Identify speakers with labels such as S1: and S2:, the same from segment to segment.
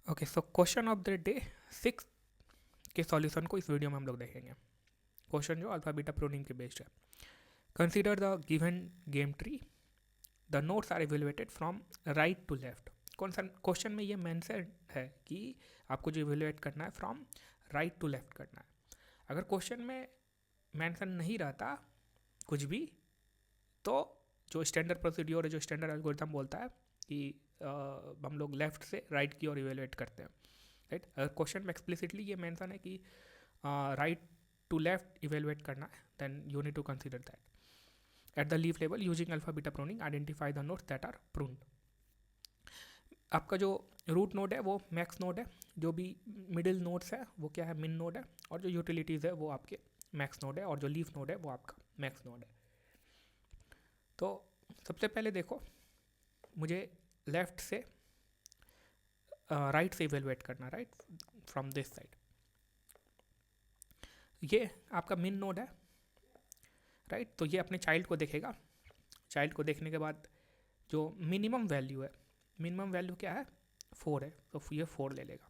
S1: Okay, so question of the day 6 के solution को इस वीडियो में हम लोग देखेंगे। क्वेश्चन जो अल्फा बीटा प्रूनिंग के बेस्ड है। Consider the given game tree, the nodes are evaluated from right to left. कौन सा क्वेश्चन में ये मेंशन है कि आपको जो इवेलुएट करना है फ्रॉम राइट टू लेफ्ट करना है। अगर क्वेश्चन में मेंशन नहीं रहता कुछ भी, तो जो स्टैंडर्ड प्रोसीड्योर है, जो स्टैंडर्ड एल्गोरिथम बोलता है कि हम लोग लेफ्ट से राइट की ओर इवेलुएट करते हैं, राइट। अगर क्वेश्चन में एक्सप्लिसिटली ये मेंशन है कि राइट टू लेफ्ट इवेलुएट करना है, then you need to consider that at the leaf level using alpha beta pruning identify the nodes that are pruned. आपका जो रूट नोड है वो मैक्स नोड है, जो भी मिडिल नोड्स है वो क्या है, मिन नोड है, और जो यूटिलिटीज़ है वो आपके मैक्स नोड है, और जो लीफ नोड है वो आपका मैक्स नोड है। तो सबसे पहले देखो, मुझे लेफ्ट से राइट से इवेलुएट करना, राइट फ्रॉम दिस साइड। ये आपका मिन नोड है, राइट। तो ये अपने चाइल्ड को देखेगा। चाइल्ड को देखने के बाद जो मिनिमम वैल्यू है, मिनिमम वैल्यू क्या है, 4 है, तो ये 4 ले लेगा।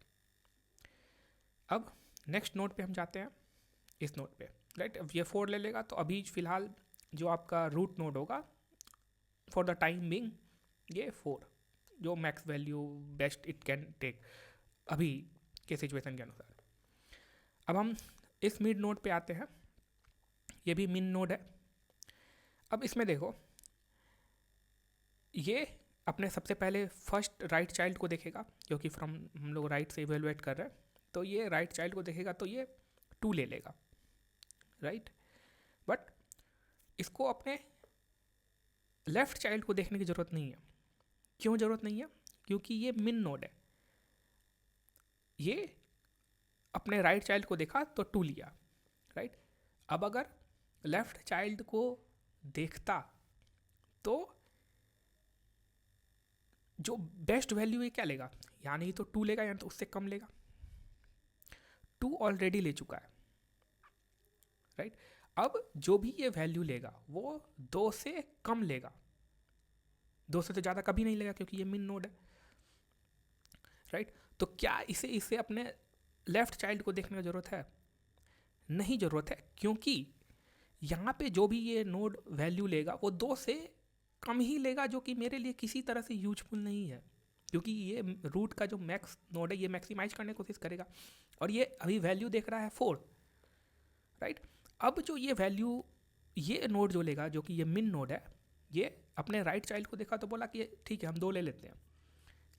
S1: अब नेक्स्ट नोड पे हम जाते हैं, इस नोड पे, राइट। अब ये 4 ले लेगा, तो अभी फिलहाल जो आपका रूट नोड होगा फॉर द टाइम बिंग ये 4, जो max value best it can take अभी के सिचुएशन के अनुसार। अब हम इस मिड नोड पे आते हैं, ये भी मिन नोड है। अब इसमें देखो, ये अपने सबसे पहले फर्स्ट राइट चाइल्ड को देखेगा, क्योंकि फ्रॉम हम लोग राइट से इवेलुएट कर रहे हैं, तो ये राइट चाइल्ड को देखेगा, तो ये 2 ले लेगा, राइट। बट इसको अपने लेफ्ट चाइल्ड को देखने की ज़रूरत नहीं है। क्यों ज़रूरत नहीं है? क्योंकि ये मिन नोड है। ये अपने राइट चाइल्ड को देखा तो 2 लिया, राइट। अब अगर लेफ्ट चाइल्ड को देखता तो जो बेस्ट वैल्यू है क्या लेगा, यानी तो 2 लेगा, यानी तो उससे कम लेगा। 2 ऑलरेडी ले चुका है, राइट। अब जो भी ये वैल्यू लेगा वो 2 से कम लेगा, 2 से तो ज़्यादा कभी नहीं लेगा, क्योंकि ये मिन नोड है, राइट। तो क्या इसे इसे अपने लेफ्ट चाइल्ड को देखने की ज़रूरत है? नहीं ज़रूरत है, क्योंकि यहाँ पे जो भी ये नोड वैल्यू लेगा वो 2 से कम ही लेगा, जो कि मेरे लिए किसी तरह से यूजफुल नहीं है, क्योंकि ये रूट का जो मैक्स नोड है ये मैक्सिमाइज करने की कोशिश करेगा, और ये अभी वैल्यू देख रहा है 4, राइट। अब जो ये वैल्यू ये नोड जो लेगा, जो कि ये मिन नोड है, ये अपने राइट चाइल्ड को देखा तो बोला कि ठीक है हम 2 ले लेते हैं,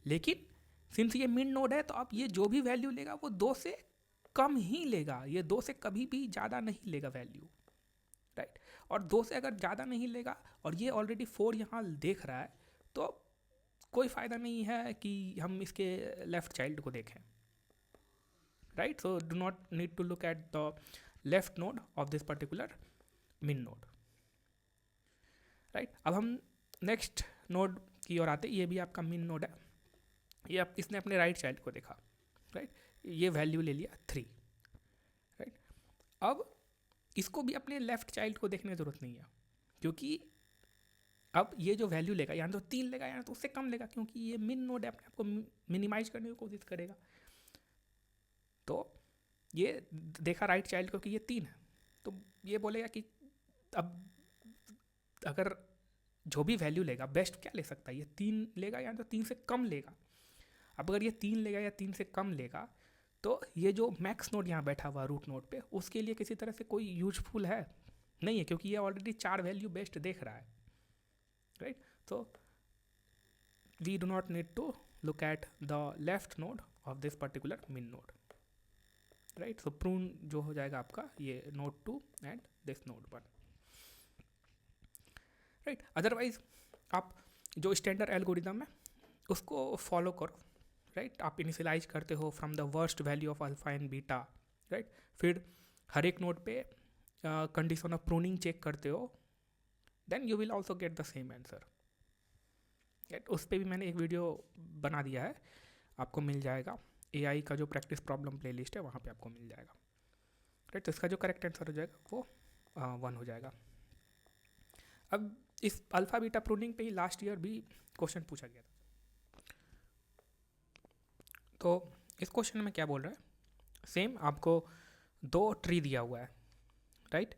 S1: लेकिन सिंस ये मिन नोड है तो अब ये जो भी वैल्यू लेगा वो 2 से कम ही लेगा, ये 2 से कभी भी ज़्यादा नहीं लेगा वैल्यू, राइट। और 2 से अगर ज़्यादा नहीं लेगा और ये ऑलरेडी 4 यहाँ देख रहा है, तो कोई फ़ायदा नहीं है कि हम इसके लेफ्ट चाइल्ड को देखें, right. So do not need to look at the left node of this particular min node, right. अब हम नेक्स्ट नोड की ओर आते, ये भी आपका मिन नोड है। ये आप इसने अपने राइट चाइल्ड को देखा, राइट, ये वैल्यू ले लिया 3, राइट। अब इसको भी अपने लेफ्ट चाइल्ड को देखने की ज़रूरत नहीं है, क्योंकि अब ये जो वैल्यू लेगा या तो 3 लेगा या तो उससे कम लेगा, क्योंकि ये मिन नोड है, अपने आप को मिनिमाइज करने की कोशिश करेगा। तो ये देखा राइट चाइल्ड को कि ये 3 है, तो ये बोलेगा कि अब अगर जो भी वैल्यू लेगा बेस्ट क्या ले सकता है, ये 3 लेगा या तो 3 से कम लेगा। अब अगर ये 3 लेगा या 3 से कम लेगा, तो ये जो मैक्स नोड यहाँ बैठा हुआ रूट नोड पे, उसके लिए किसी तरह से कोई यूजफुल है नहीं है, क्योंकि ये ऑलरेडी 4 वैल्यू बेस्ट देख रहा है, राइट। तो we do not need to look at the left node of this particular min node, right. So prune जो हो जाएगा आपका ये node 2 and this node 1, right. Otherwise आप जो स्टैंडर्ड एल्गोरिदम है उसको फॉलो करो, राइट। आप इनिशियलाइज करते हो from the worst value of alpha and beta, right. फिर हर एक नोड पे कंडीशन ऑफ प्रूनिंग चेक करते हो, then you will also get the same answer, right. उस पर भी मैंने एक वीडियो बना दिया है, आपको मिल जाएगा। AI का जो प्रैक्टिस प्रॉब्लम प्लेलिस्ट है वहाँ पे आपको मिल जाएगा, राइट। तो इसका जो करेक्ट आंसर हो जाएगा वो 1 हो जाएगा। अब इस अल्फा बीटा प्रूनिंग पे ही लास्ट ईयर भी क्वेश्चन पूछा गया था। तो इस क्वेश्चन में क्या बोल रहा है, सेम आपको दो ट्री दिया हुआ है, राइट,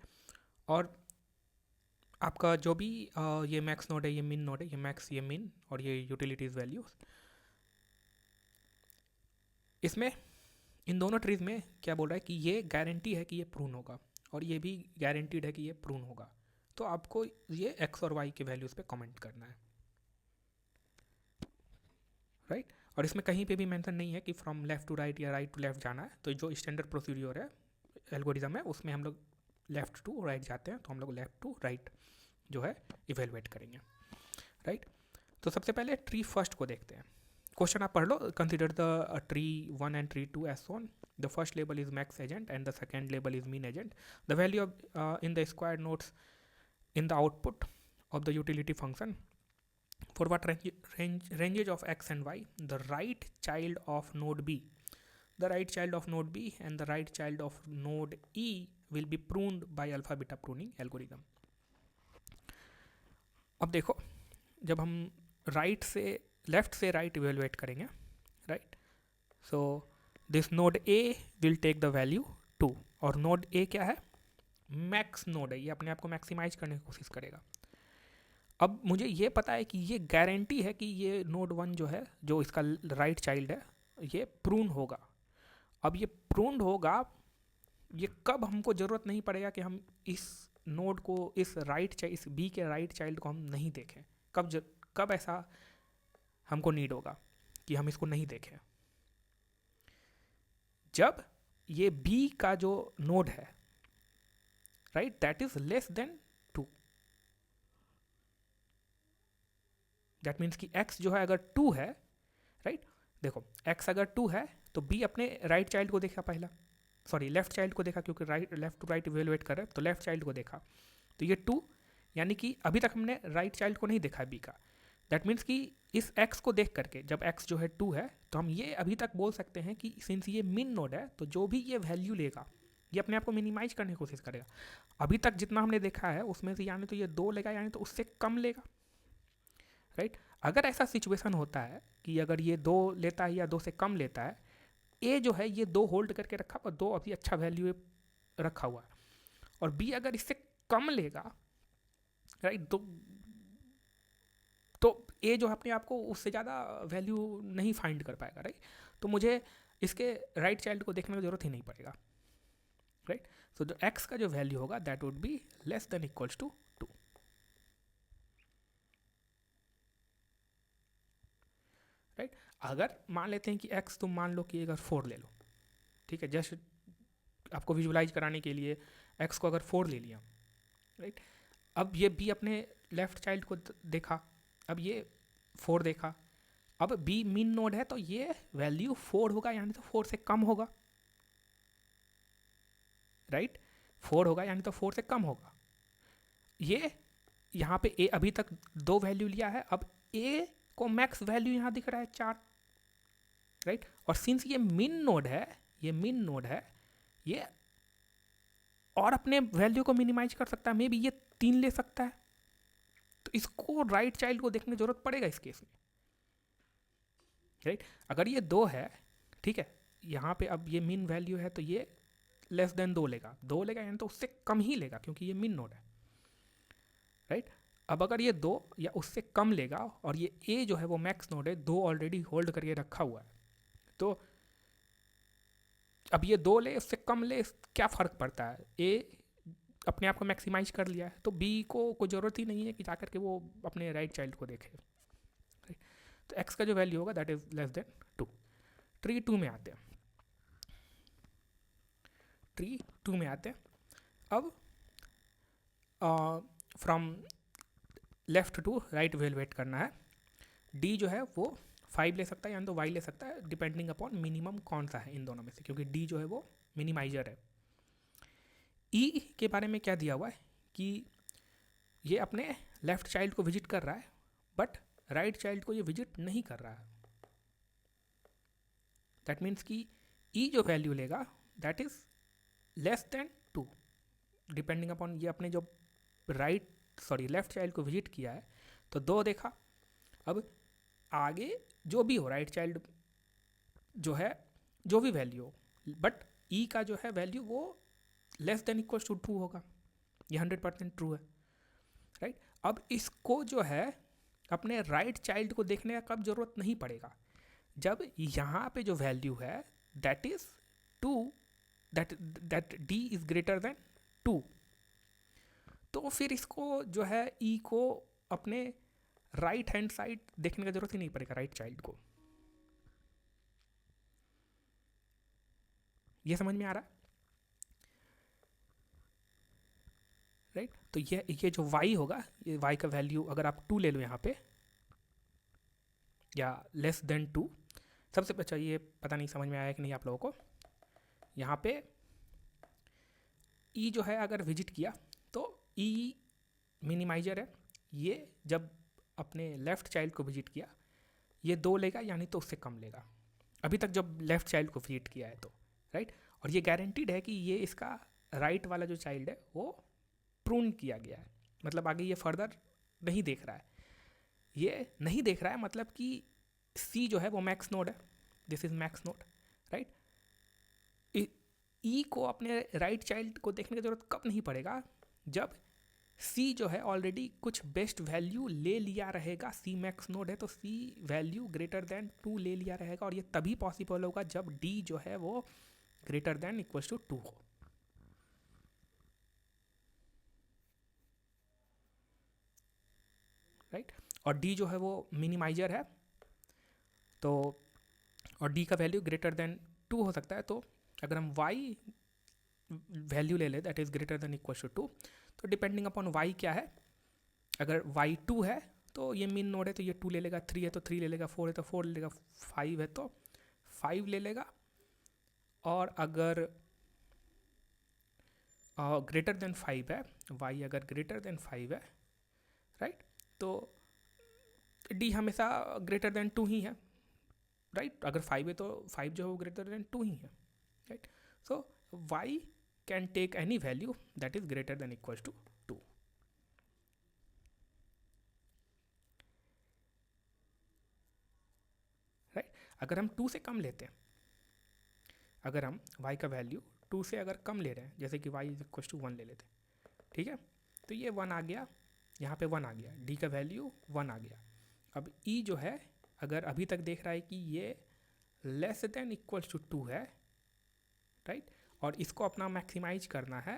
S1: और आपका जो भी ये मैक्स नोड है, ये मिन नोड है, ये मैक्स, ये मिन, और ये यूटिलिटीज वैल्यूज, इसमें इन दोनों ट्रीज में क्या बोल रहा है कि ये गारंटी है कि ये प्रून होगा, और ये भी गारंटीड है कि ये प्रून होगा। तो आपको ये एक्स और वाई के वैल्यूज पे कमेंट करना है, राइट। और इसमें कहीं पे भी मेंशन नहीं है कि फ्रॉम लेफ्ट टू राइट या राइट टू लेफ्ट जाना है। तो जो स्टैंडर्ड प्रोसीड्योर है, एल्गोरिज्म है, उसमें हम लोग लेफ्ट टू राइट जाते हैं, तो हम लोग लेफ्ट टू राइट जो है इवेलुएट करेंगे, राइट। तो सबसे पहले ट्री फर्स्ट को देखते हैं। क्वेश्चन आप पढ़ लो, consider the tree 1 and tree 2 as shown, the first label is max agent and the second label is min agent, the value of in the square nodes in the output of the utility function for what ranges of x and y, the right child of node b, the right child of node b and the right child of node e will be pruned by alpha beta pruning algorithm. अब देखो, जब हम right से left से right evaluate करेंगे, right, so this node A will take the value 2, और node A क्या है, मैक्स नोड है, ये अपने आप को मैक्सिमाइज करने की कोशिश करेगा। अब मुझे ये पता है कि ये गारंटी है कि ये नोड 1 जो है, जो इसका राइट चाइल्ड है, ये प्रून होगा। अब ये प्रून होगा, ये कब हमको ज़रूरत नहीं पड़ेगा कि हम इस नोड को, इस इस बी के राइट चाइल्ड को हम नहीं देखें, कब ऐसा हमको नीड होगा कि हम इसको नहीं देखें, जब ये बी का जो नोड है, right, that is less than 2। That means कि x जो है अगर 2 है, राइट, देखो x अगर 2 है तो b अपने राइट चाइल्ड को देखा पहला, सॉरी लेफ्ट चाइल्ड को देखा, क्योंकि right left to right evaluate कर रहे हैं, तो लेफ्ट चाइल्ड को देखा, तो ये 2, यानी कि अभी तक हमने राइट चाइल्ड को नहीं देखा b का। दैट मीन्स कि इस x को देख करके, जब x जो है 2 है, तो हम ये अभी तक बोल सकते हैं कि सिंस ये मिन नोड है, तो जो भी ये वैल्यू लेगा, ये अपने आप को मिनिमाइज करने की कोशिश करेगा। अभी तक जितना हमने देखा है उसमें से यानी तो ये 2 लेगा, यानी तो उससे कम लेगा, राइट। अगर ऐसा सिचुएशन होता है कि अगर ये 2 लेता है या 2 से कम लेता है, ए जो है ये 2 होल्ड करके रखा हुआ, 2 अभी अच्छा वैल्यू रखा हुआ है, और बी अगर इससे कम लेगा, राइट, तो ए जो अपने आप को उससे ज़्यादा वैल्यू नहीं फाइंड कर पाएगा, राइट। तो मुझे इसके राइट चाइल्ड को देखने की जरूरत ही नहीं पड़ेगा, राइट। सो जो x का जो वैल्यू होगा that would be less than equals to 2, right. अगर मान लेते हैं कि x तुम मान लो कि अगर 4 ले लो, ठीक है, जस्ट आपको विजुलाइज कराने के लिए x को अगर 4 ले लिया, राइट। अब ये b अपने लेफ्ट चाइल्ड को देखा, अब ये 4 देखा, अब b मीन नोड है, तो ये वैल्यू 4 होगा, यानी तो 4 से कम होगा, राइट, 4 होगा यानी तो 4 से कम होगा। ये यहाँ पे a अभी तक 2 वैल्यू लिया है, अब a को मैक्स वैल्यू यहाँ दिख रहा है 4, राइट। और सिंस ये मिन नोड है, ये और अपने वैल्यू को मिनिमाइज कर सकता है, मे बी ये 3 ले सकता है, तो इसको राइट चाइल्ड को देखने की जरूरत पड़ेगा इस केस में, राइट। अगर ये 2 है, ठीक है, यहाँ पे अब ये मिन वैल्यू है, तो ये लेस देन 2 लेगा, यानी तो उससे कम ही लेगा, क्योंकि ये मिन नोड है, राइट। अब अगर ये 2 या उससे कम लेगा, और ये a जो है वो मैक्स नोड है, 2 ऑलरेडी होल्ड करके रखा हुआ है, तो अब ये 2 ले, उससे कम ले, क्या फ़र्क पड़ता है, a अपने आप को मैक्सिमाइज कर लिया है, तो b को कोई ज़रूरत ही नहीं है कि जाकर के वो अपने राइट चाइल्ड को देखे, राइट। तो x का जो वैल्यू होगा that is less than 2। Tree 2 में आते हैं, अब from left to right evaluate करना है। d जो है वो 5 ले सकता है, यानी तो y ले सकता है, डिपेंडिंग अपॉन मिनिमम कौन सा है इन दोनों में से, क्योंकि d जो है वो मिनिमाइजर है। e के बारे में क्या दिया हुआ है कि ये अपने लेफ्ट चाइल्ड को विजिट कर रहा है, बट राइट चाइल्ड को ये विजिट नहीं कर रहा है। दैट मीन्स कि e जो वैल्यू लेगा that is less than 2, depending upon ये अपने जो लेफ्ट चाइल्ड को विजिट किया है, तो 2 देखा। अब आगे जो भी हो, राइट चाइल्ड जो है जो भी वैल्यू हो, बट ई का जो है वैल्यू वो less than equal to true होगा, ये 100% ट्रू है, राइट। अब इसको जो है अपने राइट चाइल्ड को देखने का कब जरूरत नहीं पड़ेगा, जब यहाँ पे जो वैल्यू है that is two, that D is greater than 2, तो फिर इसको जो है ई को अपने राइट हैंड साइड देखने का जरूरत ही नहीं पड़ेगा, राइट चाइल्ड को। ये समझ में आ रहा है, राइट। तो ये जो y होगा, ये y का वैल्यू अगर आप 2 ले लो यहाँ पे, या लेस देन 2, सबसे अच्छा, ये पता नहीं समझ में आया कि नहीं आप लोगों को, यहाँ पे e जो है अगर विजिट किया तो e मिनिमाइजर है, ये जब अपने लेफ्ट चाइल्ड को विजिट किया ये 2 लेगा, यानी तो उससे कम लेगा अभी तक जब लेफ्ट चाइल्ड को विजिट किया है तो, राइट। और ये गारंटीड है कि ये इसका राइट वाला जो चाइल्ड है वो प्रून किया गया है, मतलब आगे ये फर्दर नहीं देख रहा है, ये नहीं देख रहा है, मतलब कि सी जो है वो मैक्स नोड है, this is max node, right. E को अपने राइट चाइल्ड को देखने की जरूरत कब नहीं पड़ेगा, जब सी जो है ऑलरेडी कुछ बेस्ट वैल्यू ले लिया रहेगा, सी मैक्स नोड है तो सी वैल्यू ग्रेटर देन 2 ले लिया रहेगा, और ये तभी पॉसिबल होगा जब डी जो है वो ग्रेटर देन इक्वल टू 2 हो, राइट। और डी जो है वो मिनिमाइजर है, तो और डी का वैल्यू ग्रेटर देन 2 हो सकता है, तो अगर हम y वैल्यू ले लें that is greater than equal to 2, तो डिपेंडिंग अपॉन y क्या है, अगर y 2 है तो ये मिन नोड है तो ये 2 ले लेगा, 3 है तो 3 ले लेगा, 4 है तो 4 ले लेगा, 5 है तो 5 ले लेगा, और अगर ग्रेटर देन 5 है, y अगर ग्रेटर देन 5 है, राइट, तो d हमेशा ग्रेटर देन 2 ही है, राइट। अगर 5 है तो 5 जो है वो ग्रेटर देन 2 ही है, right. So y can take any value that is greater than equal to 2, right. अगर हम 2 से कम लेते हैं, अगर हम y का वैल्यू 2 से अगर कम ले रहे हैं, जैसे कि y इज इक्वल टू 1 ले लेते हैं, ठीक है, तो ये 1 आ गया, यहाँ पे 1 आ गया, d का वैल्यू 1 आ गया। अब e जो है अगर अभी तक देख रहा है कि ये लेस देन इक्वल टू 2 है, राइट, और इसको अपना मैक्सिमाइज करना है,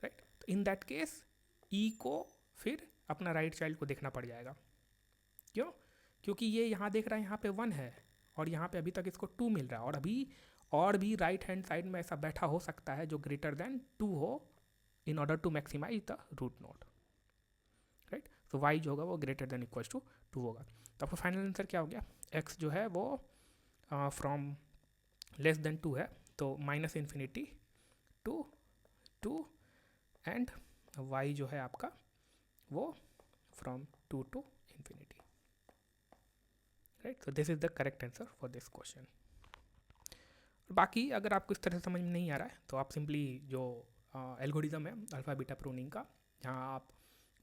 S1: राइट, तो इन दैट केस ई को फिर अपना राइट चाइल्ड को देखना पड़ जाएगा, क्यों, क्योंकि ये यहाँ देख रहा है यहाँ पे 1 है और यहाँ पे अभी तक इसको 2 मिल रहा है, और अभी और भी राइट हैंड साइड में ऐसा बैठा हो सकता है जो ग्रेटर देन 2 हो in order to maximize the root node, right. तो y जो होगा वो ग्रेटर देन इक्वल टू 2 होगा, तो आपका फाइनल आंसर क्या हो गया, x जो है वो फ्रॉम लेस देन 2 है, तो minus infinity to 2, and y जो है आपका वो from 2 to infinity, right. So this is the correct answer for this question. बाकी अगर आपको इस तरह से समझ में नहीं आ रहा है तो आप सिंपली जो एल्गोरिदम है अल्फ़ा बीटा प्रूनिंग का, जहाँ आप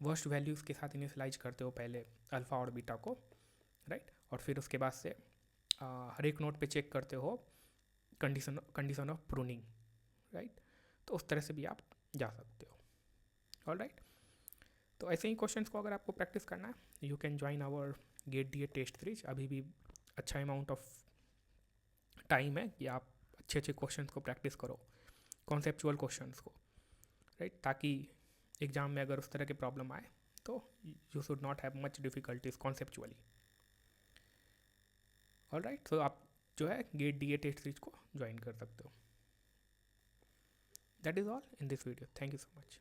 S1: वर्स्ट वैल्यूज़ के साथ इनिशियलाइज करते हो पहले अल्फ़ा और बीटा को, राइट, और फिर उसके बाद से हर एक नोट पे चेक करते हो कंडीशन ऑफ प्रूनिंग, राइट, तो उस तरह से भी आप जा सकते हो, ऑलराइट। तो ऐसे ही क्वेश्चंस को अगर आपको प्रैक्टिस करना है you can join our GATE D A test series, अभी भी अच्छा अमाउंट ऑफ टाइम है कि आप अच्छे अच्छे क्वेश्चंस को प्रैक्टिस करो, कॉन्सेप्चुअल क्वेश्चंस को, राइट, ताकि एग्जाम में अगर उस तरह के प्रॉब्लम आए तो you should not have much difficulties conceptually, alright. तो आप जो है GATE D A test series को ज्वाइन कर सकते हो। That is all in this video, thank you so much.